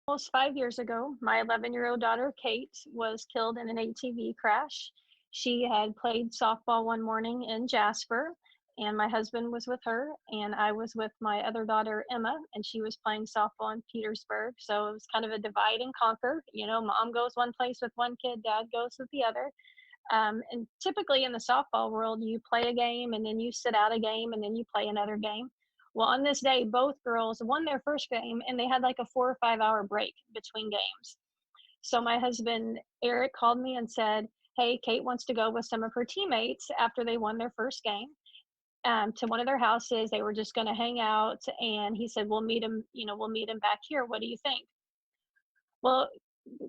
Almost 5 years ago, my 11-year-old daughter, Kate, was killed in an ATV crash. She had played softball one morning in Jasper, and my husband was with her, and I was with my other daughter, Emma, and she was playing softball in Petersburg. So it was kind of a divide and conquer. You know, mom goes one place with one kid, dad goes with the other. And typically in the softball world, you play a game and then you sit out a game and then you play another game. Well, on this day, both girls won their first game and they had like a 4 or 5 hour break between games. So my husband, Eric, called me and said, "Hey, Kate wants to go with some of her teammates after they won their first game to one of their houses. They were just going to hang out." And he said, "We'll meet him, we'll meet him back here. What do you think?" Well,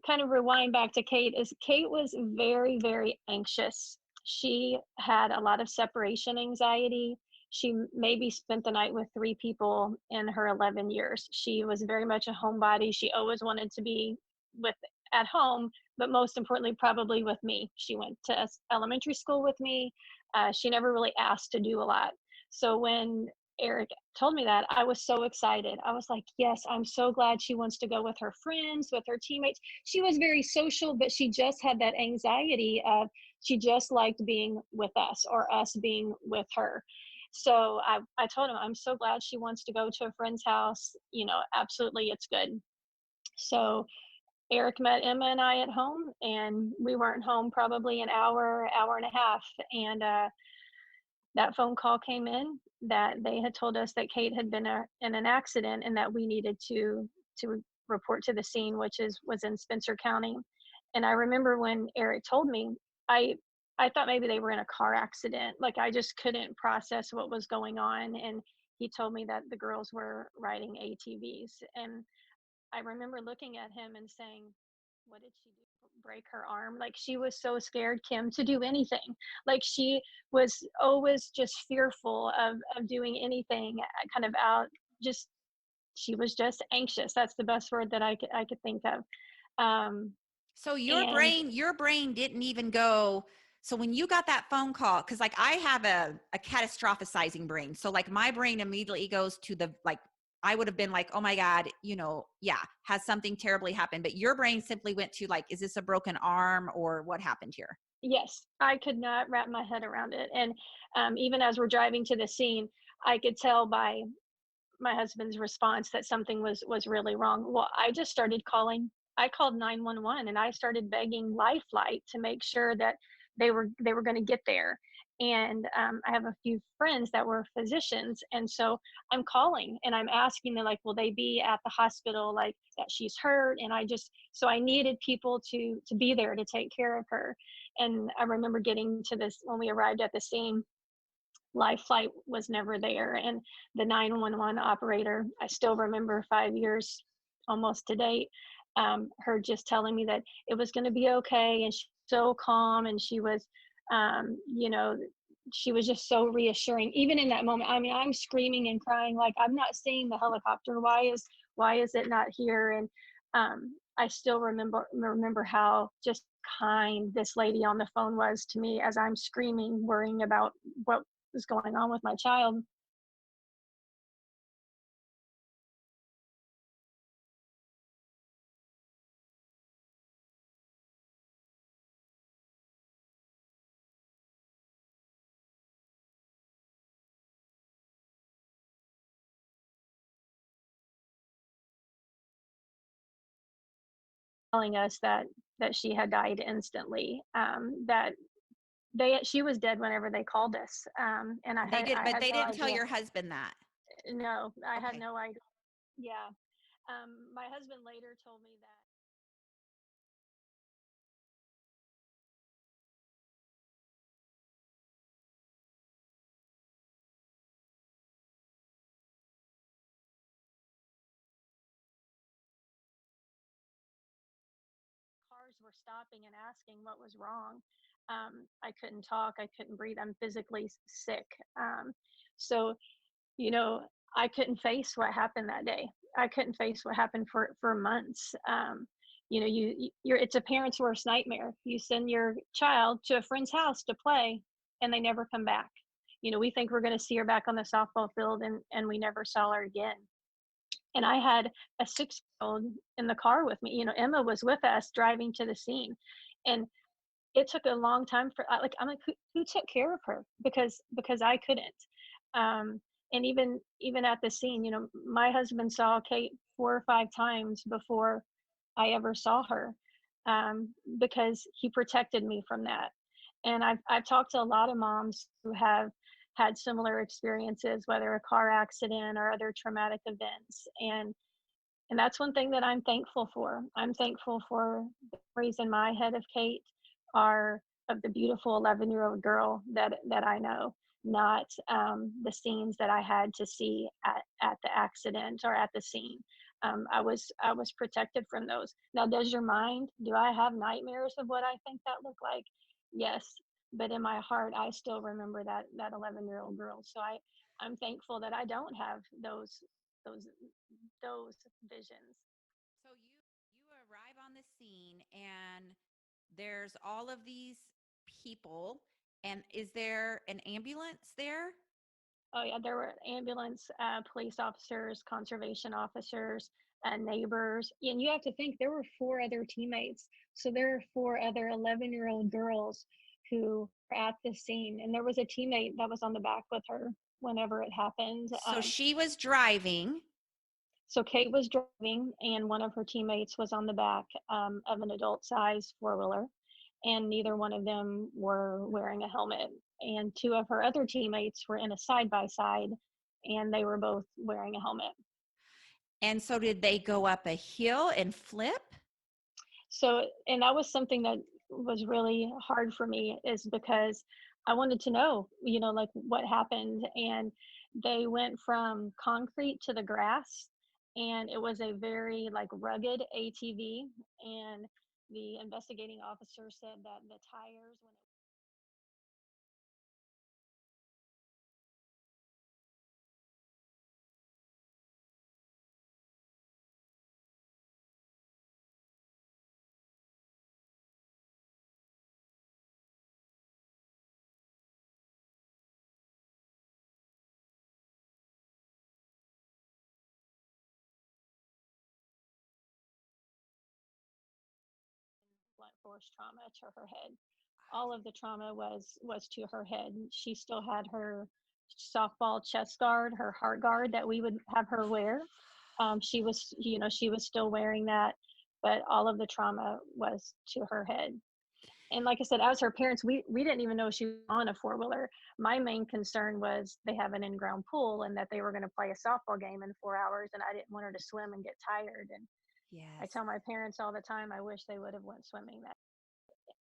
kind of rewind back to Kate is Kate was very, very anxious. She had a lot of separation anxiety. She maybe spent the night with 3 people in her 11 years. She was very much a homebody. She always wanted to be with at home, but most importantly, probably with me. She went to elementary school with me. She never really asked to do a lot. So when Eric told me that, I was so excited. I was like, yes, I'm so glad she wants to go with her friends, with her teammates. She was very social, but she just had that anxiety of she just liked being with us or us being with her. So I told him, I'm so glad she wants to go to a friend's house. Absolutely, it's good. So Eric met Emma and I at home, and we weren't home probably an hour, hour and a half. And that phone call came in that they had told us that Kate had been in an accident and that we needed to report to the scene, which was in Spencer County. And I remember when Eric told me, I I thought maybe they were in a car accident. Like I just couldn't process what was going on. And he told me that the girls were riding ATVs. And I remember looking at him and saying, "What did she do? Break her arm?" Like she was so scared, Kim, to do anything. Like she was always just fearful of doing anything kind of out. Just she was just anxious. That's the best word that I could think of. Um, So your and brain didn't even go. So when you got that phone call, because like I have a catastrophizing brain. So like my brain immediately goes to the like I would have been like, oh my God, yeah, has something terribly happened. But your brain simply went to like, is this a broken arm or what happened here? yes, I could not wrap my head around it. And even as we're driving to the scene, I could tell by my husband's response that something was really wrong. Well, I just started calling. I called 911 and I started begging Life Flight to make sure that they were going to get there. And I have a few friends that were physicians, and so I'm calling and I'm asking them like, will they be at the hospital? Like that she's hurt, and I needed people to be there to take care of her. And I remember getting to this when we arrived at the scene. Life Flight was never there. And the 911 operator, I still remember 5 years almost to date, her just telling me that it was going to be okay. And she's so calm. And um, you know, she was just so reassuring. Even in that moment, I mean, I'm screaming and crying, like, I'm not seeing the helicopter. Why is it not here? And I still remember how just kind this lady on the phone was to me as I'm screaming, worrying about what was going on with my child. Telling us that she had died instantly. That she was dead whenever they called us. And They did, I but had they no didn't tell idea. your husband that. No, I had Okay. no idea. Yeah. My husband later told me that cars were stopping and asking what was wrong. I couldn't talk. I couldn't breathe. I'm physically sick. So you know, I couldn't face what happened that day. I couldn't face what happened for months. You're it's a parent's worst nightmare. You send your child to a friend's house to play, and they never come back. We think we're going to see her back on the softball field, and we never saw her again. And I had a 6-year-old in the car with me. Emma was with us driving to the scene, and it took a long time for I'm like, who took care of her? Because I couldn't. Um, and even at the scene, my husband saw Kate 4 or 5 times before I ever saw her, because he protected me from that. And I've talked to a lot of moms who have had similar experiences, whether a car accident or other traumatic events. And that's one thing that I'm thankful for. I'm thankful for the memories in my head of Kate are of the beautiful 11-year-old girl that I know, not the scenes that I had to see at the accident or at the scene. I was protected from those. Now, does your mind? Do I have nightmares of what I think that looked like? Yes, but in my heart, I still remember that 11-year-old girl. So I'm thankful that I don't have those those visions. So you arrive on the scene and there's all of these people, and is there an ambulance there? Oh yeah, there were ambulance, police officers, conservation officers, neighbors, and you have to think there were 4 other teammates. So there are 4 other 11-year-old girls who were at the scene, and there was a teammate that was on the back with her whenever it happened. So she was driving. So Kate was driving, and one of her teammates was on the back, of an adult-size four-wheeler, and neither one of them were wearing a helmet. And 2 of her other teammates were in a side-by-side, and they were both wearing a helmet. And so did they go up a hill and flip? So, and that was something that was really hard for me, is because I wanted to know, like what happened. And they went from concrete to the grass, and it was a very like rugged ATV. And the investigating officer said that the tires, when it blunt force trauma to her head. All of the trauma was to her head. She still had her softball chest guard, her heart guard that we would have her wear. She was still wearing that, but all of the trauma was to her head. And like I said, as her parents, we didn't even know she was on a four-wheeler. My main concern was they have an in-ground pool and that they were going to play a softball game in 4 hours, and I didn't want her to swim and get tired. And I Yes. tell my parents all the time, I wish they would have went swimming. That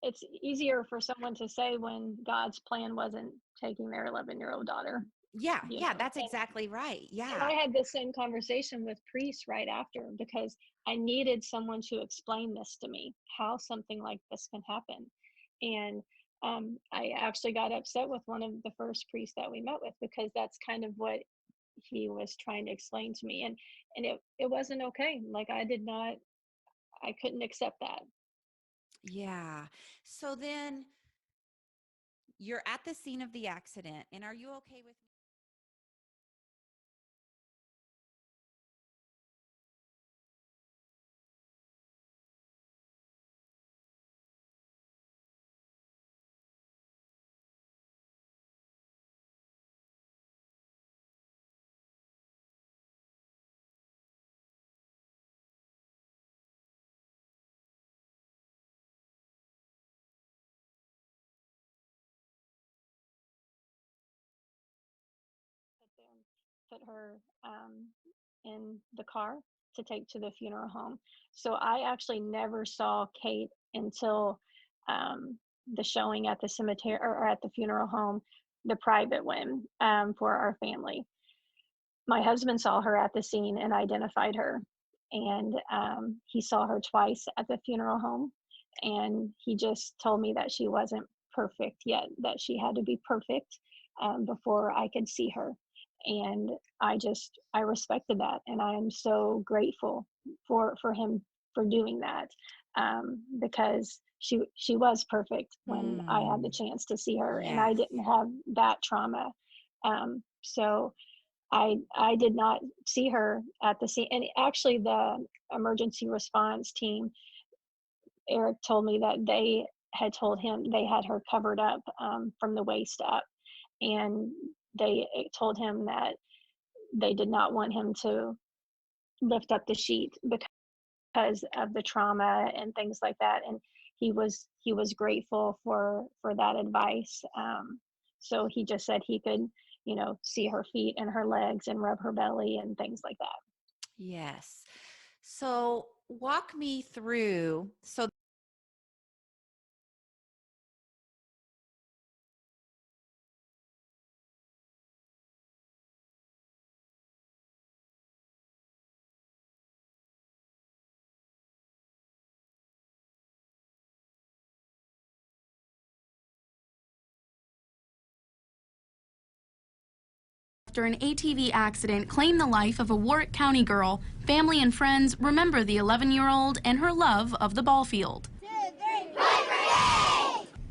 it's easier for someone to say when God's plan wasn't taking their 11-year-old daughter, Yeah, you yeah, know. that's exactly right. And Yeah. I had the same conversation with priests right after, because I needed someone to explain this to me, how something like this can happen. And I actually got upset with one of the first priests that we met with, because that's kind of what he was trying to explain to me. And it wasn't okay. Like I couldn't accept that. Yeah. So then you're at the scene of the accident, and are you okay with me? Put them put her in the car to take to the funeral home. So I actually never saw Kate until um, the showing at the cemetery, or at the funeral home, the private one, for our family. My husband saw her at the scene and identified her, and he saw her twice at the funeral home, and he just told me that she wasn't perfect yet, that she had to be perfect, before I could see her. And I respected that, and I am so grateful for him for doing that, because she was perfect when I had the Mm, chance to see her, and I yes. didn't have that trauma. So I did not see her at the scene. And actually, the emergency response team, Eric told me that they had told him they had her covered up from the waist up, and they told him that they did not want him to lift up the sheet because of the trauma and things like that. And he was grateful for that advice. So he just said he could, see her feet and her legs and rub her belly and things like that. Yes. So walk me through. So after an ATV accident claimed the life of a Warwick County girl, family and friends remember the 11-year-old and her love of the ball field.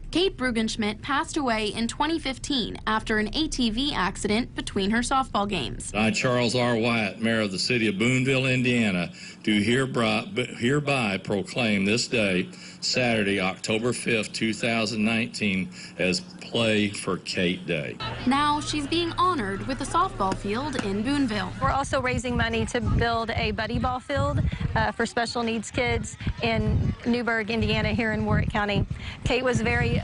Kate Brugenschmidt passed away in 2015 after an ATV accident between her softball games. I, Charles R. Wyatt, Mayor of the City of Boonville, Indiana, do hereby proclaim this day, Saturday, October 5th, 2019, as PlayForKate Day. Now she's being honored with a softball field in Boonville. We're also raising money to build a buddy ball field for special needs kids in Newburgh, Indiana, here in Warwick County. Kate was very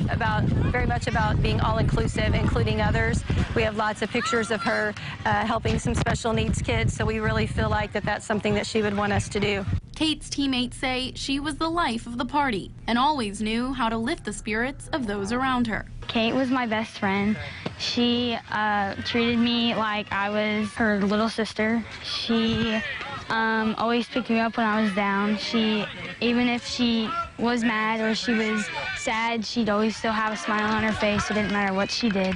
much about being all-inclusive, including others. We have lots of pictures of her helping some special needs kids, so we really feel like that's something that she would want us to do. Kate's teammates say she was the life of the party and always knew how to lift the spirits of those around her. Kate was my best friend. She treated me like I was her little sister. She always picked me up when I was down. Even if she was mad or she was sad, she'd always still have a smile on her face. It didn't matter what she did.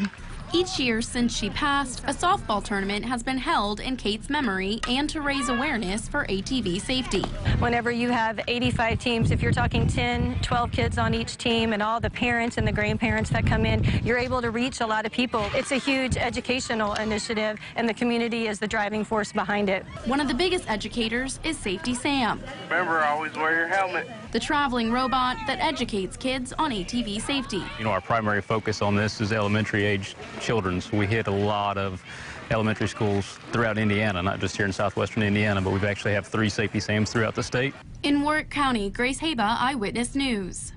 Each year since she passed, a softball tournament has been held in Kate's memory and to raise awareness for ATV safety. Whenever you have 85 teams, if you're talking 10, 12 kids on each team and all the parents and the grandparents that come in, you're able to reach a lot of people. It's a huge educational initiative, and the community is the driving force behind it. One of the biggest educators is Safety Sam. Remember, always wear your helmet. The traveling robot that educates kids on ATV safety. Our primary focus on this is elementary age children. So we hit a lot of elementary schools throughout Indiana, not just here in southwestern Indiana, but we actually have 3 Safety SAMs throughout the state. In Warwick County, Grace Haba, Eyewitness News.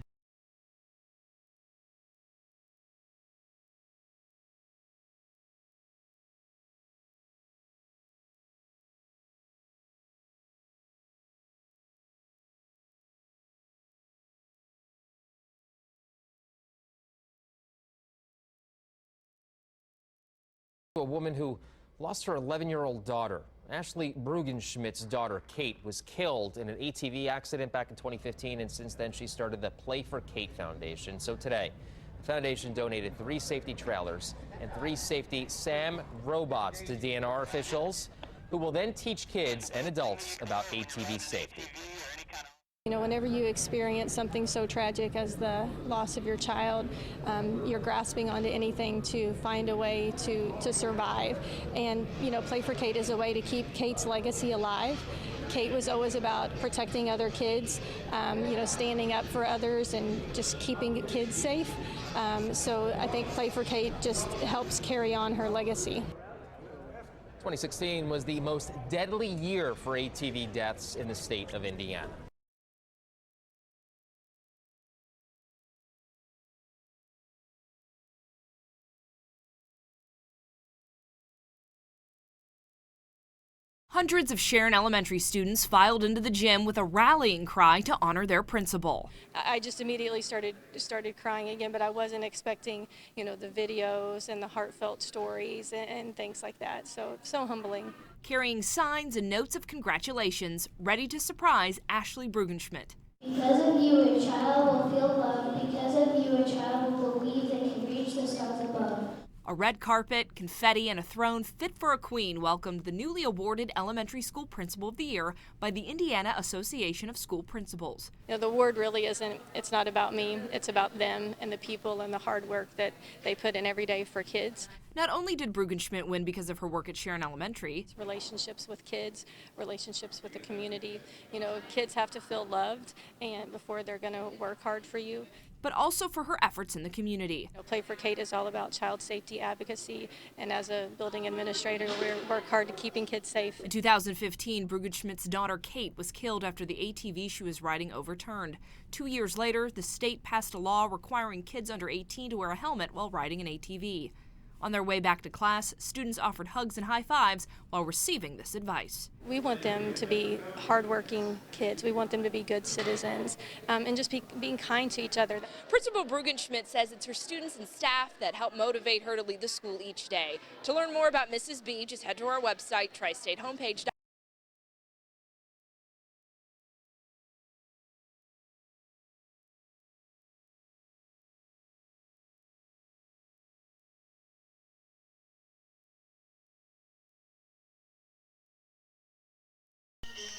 A woman who lost her 11-year-old daughter. Ashley Brugenschmidt's daughter, Kate, was killed in an ATV accident back in 2015, and since then she started the PlayForKate Foundation. So today, the foundation donated 3 safety trailers and 3 Safety SAM robots to DNR officials, who will then teach kids and adults about ATV safety. Whenever you experience something so tragic as the loss of your child, you're grasping onto anything to find a way to survive. And, PlayForKate is a way to keep Kate's legacy alive. Kate was always about protecting other kids, standing up for others and just keeping kids safe. So I think PlayForKate just helps carry on her legacy. 2016 was the most deadly year for ATV deaths in the state of Indiana. Hundreds of Sharon Elementary students filed into the gym with a rallying cry to honor their principal. I just immediately started crying again, but I wasn't expecting, the videos and the heartfelt stories and things like that. So humbling. Carrying signs and notes of congratulations, ready to surprise Ashley Brugenschmidt. Because of you, a child will feel loved. Because of you, a child will believe they can reach the stars above. A red carpet, confetti, and a throne fit for a queen welcomed the newly awarded Elementary School Principal of the Year by the Indiana Association of School Principals. You know, the award really it's not about me, it's about them and the people and the hard work that they put in every day for kids. Not only did Brugenschmidt win because of her work at Sharon Elementary, Relationships with kids, relationships with the community. You know, kids have to feel loved and before they're going to work hard for you. but also for her efforts in the community. PlayForKate is all about child safety advocacy, and as a building administrator, we work hard to keeping kids safe. In 2015, Brugenschmidt's daughter Kate was killed after the ATV she was riding overturned. 2 years later, the state passed a law requiring kids under 18 to wear a helmet while riding an ATV. On their way back to class, students offered hugs and high fives while receiving this advice. We want them to be hardworking kids. We want them to be good citizens and just being kind to each other. Principal Brugenschmidt says it's her students and staff that help motivate her to lead the school each day. To learn more about Mrs. B, just head to our website, tristatehomepage.com.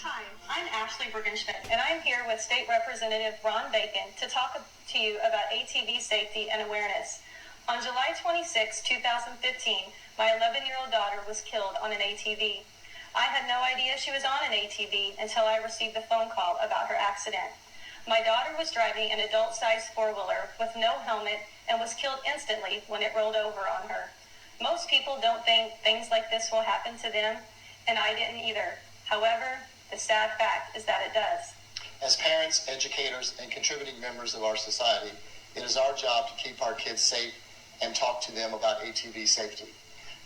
Hi, I'm Ashley Brugenschmidt, and I'm here with State Representative Ron Bacon to talk to you about ATV safety and awareness. On July 26, 2015, my 11-year-old daughter was killed on an ATV. I had no idea she was on an ATV until I received a phone call about her accident. My daughter was driving an adult-sized four-wheeler with no helmet and was killed instantly when it rolled over on her. Most people don't think things like this will happen to them, and I didn't either. However, the sad fact is that it does. As parents, educators, and contributing members of our society, it is our job to keep our kids safe and talk to them about ATV safety.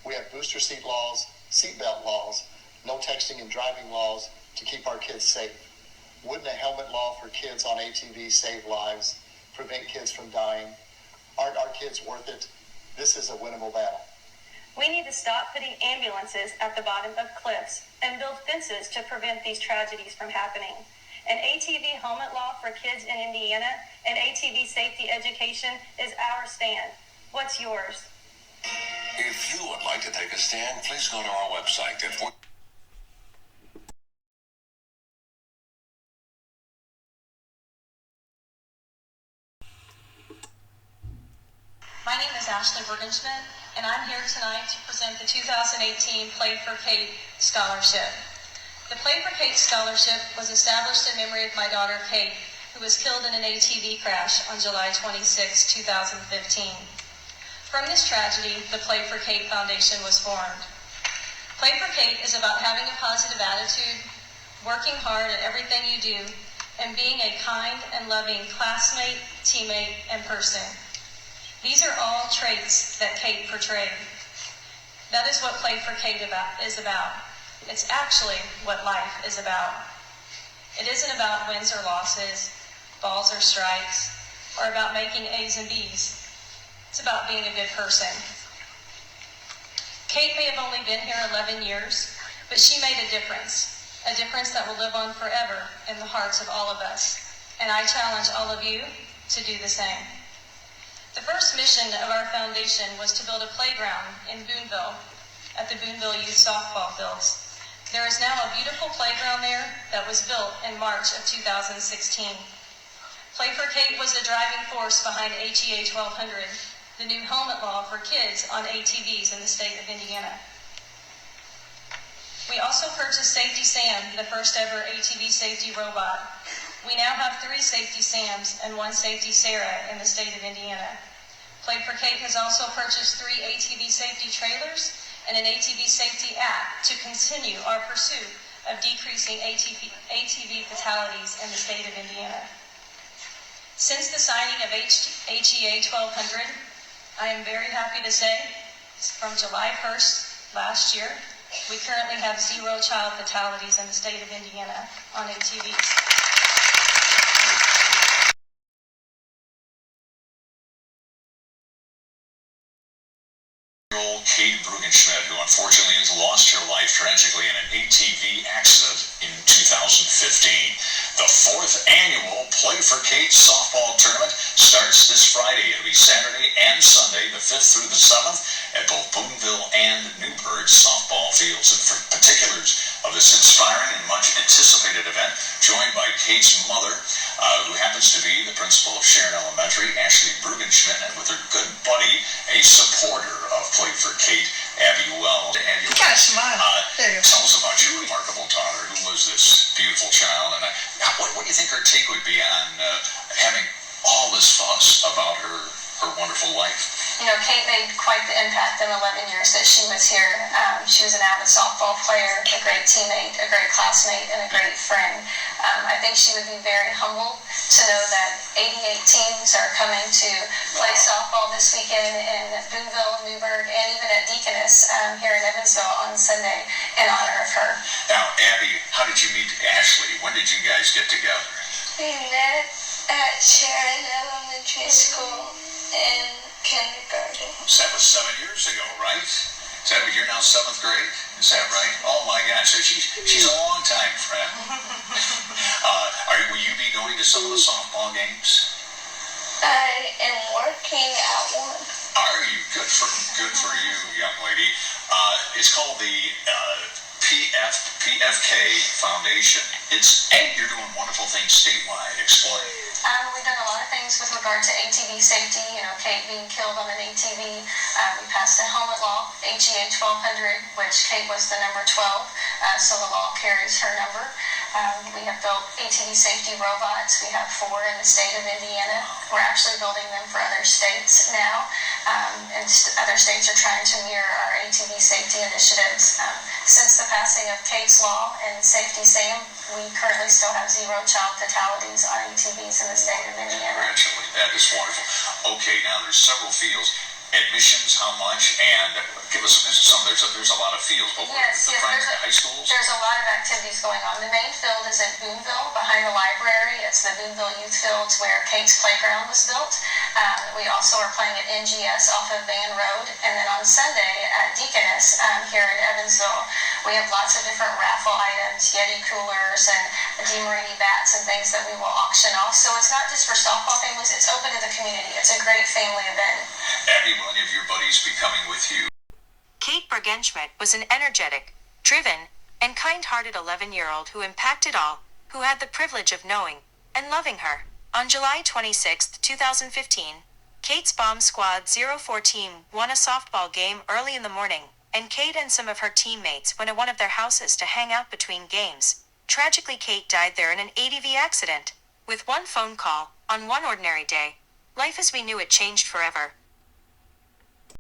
We have booster seat laws, seatbelt laws, no texting and driving laws to keep our kids safe. Wouldn't a helmet law for kids on ATVs save lives, prevent kids from dying? Aren't our kids worth it? This is a winnable battle. We need to stop putting ambulances at the bottom of cliffs and build fences to prevent these tragedies from happening. An ATV helmet law for kids in Indiana and ATV safety education is our stand. What's yours? If you would like to take a stand, please go to our website at My name is Ashley Brugenschmidt, and I'm here tonight to present the 2018 PlayForKate Scholarship. The PlayForKate Scholarship was established in memory of my daughter Kate, who was killed in an ATV crash on July 26, 2015. From this tragedy, the PlayForKate Foundation was formed. PlayForKate is about having a positive attitude, working hard at everything you do, and being a kind and loving classmate, teammate, and person. These are all traits that Kate portrayed. That is what PlayForKate is about. It's actually what life is about. It isn't about wins or losses, balls or strikes, or about making A's and B's. It's about being a good person. Kate may have only been here 11 years, but she made a difference that will live on forever in the hearts of all of us. And I challenge all of you to do the same. The first mission of our foundation was to build a playground in Boonville at the Boonville Youth Softball Fields. There is now a beautiful playground there that was built in March of 2016. PlayForKate was the driving force behind HEA 1200, the new helmet law for kids on ATVs in the state of Indiana. We also purchased Safety Sam, the first ever ATV safety robot. We now have 3 Safety Sams and 1 Safety Sarah in the state of Indiana. PlayForKate has also purchased 3 ATV safety trailers and an ATV safety app to continue our pursuit of decreasing ATV fatalities in the state of Indiana. Since the signing of HEA 1200, I am very happy to say, from July 1st last year, we currently have 0 child fatalities in the state of Indiana on ATVs. Kate Brugenschmidt, who unfortunately lost her life tragically in an ATV accident in 2015. The 4th annual PlayForKate softball tournament starts this Friday. It'll be Saturday and Sunday, the 5th through the 7th, at both Boonville and Newburgh softball fields. And for particulars of this inspiring and much anticipated event, joined by Kate's mother, who happens to be the principal of Sharon Elementary, Ashley Brugenschmidt, and with her good buddy, a supporter of PlayForKate, Abby Wells. You kind of smile. Tell us about your remarkable daughter. Who was this beautiful child? And what do you think her take would be on having all this fuss about her wonderful life? You know, Kate made quite the impact in 11 years that she was here. She was an avid softball player, a great teammate, a great classmate, and a great friend. I think she would be very humbled to know that 88 teams are coming to play softball this weekend in Boonville, Newburgh, and even at Deaconess here in Evansville on Sunday in honor of her. Now, Abby, how did you meet Ashley? When did you guys get together? We met at Sharon Elementary School in kindergarten. So that was 7 years ago, right? Is that what you're now 7th grade? Is that right? Oh my gosh, so she's a long time friend. Will you be going to some of the softball games? I am working at one. Are you? Good for you, young lady. It's called the PFK Foundation. You're doing wonderful things statewide. Explain. We've done a lot of things with regard to ATV safety. You know, Kate being killed on an ATV. We passed a helmet law, HEA 1200, which Kate was the number 12, so the law carries her number. We have built ATV safety robots. We have 4 in the state of Indiana. We're actually building them for other states now, and other states are trying to mirror our ATV safety initiatives. Since the passing of Kate's law and Safety SAM, we currently still have 0 child fatalities on ATVs in the state of Indiana. Congratulations. That is wonderful. Okay, now there's several fields. Admissions, how much? And give us some. There's a lot of fields, but the primary high schools? There's a lot of activities going on. The main field is at Boonville, behind the library. It's the Boonville Youth Fields where Kate's playground was built. We also are playing at NGS off of Van Road. And then on Sunday at Deaconess here in Evansville, we have lots of different raffle items, Yeti coolers and DeMarini bats and things that we will auction off. So it's not just for softball families, it's open to the community. It's a great family event. Abby, will any of your buddies be coming with you? Kate Brugenschmidt was an energetic, driven, and kind-hearted 11-year-old who impacted all who had the privilege of knowing and loving her. On July 26, 2015, Kate's Bomb Squad 04 team won a softball game early in the morning, and Kate and some of her teammates went to one of their houses to hang out between games. Tragically, Kate died there in an ATV accident. With one phone call, on one ordinary day, life as we knew it changed forever.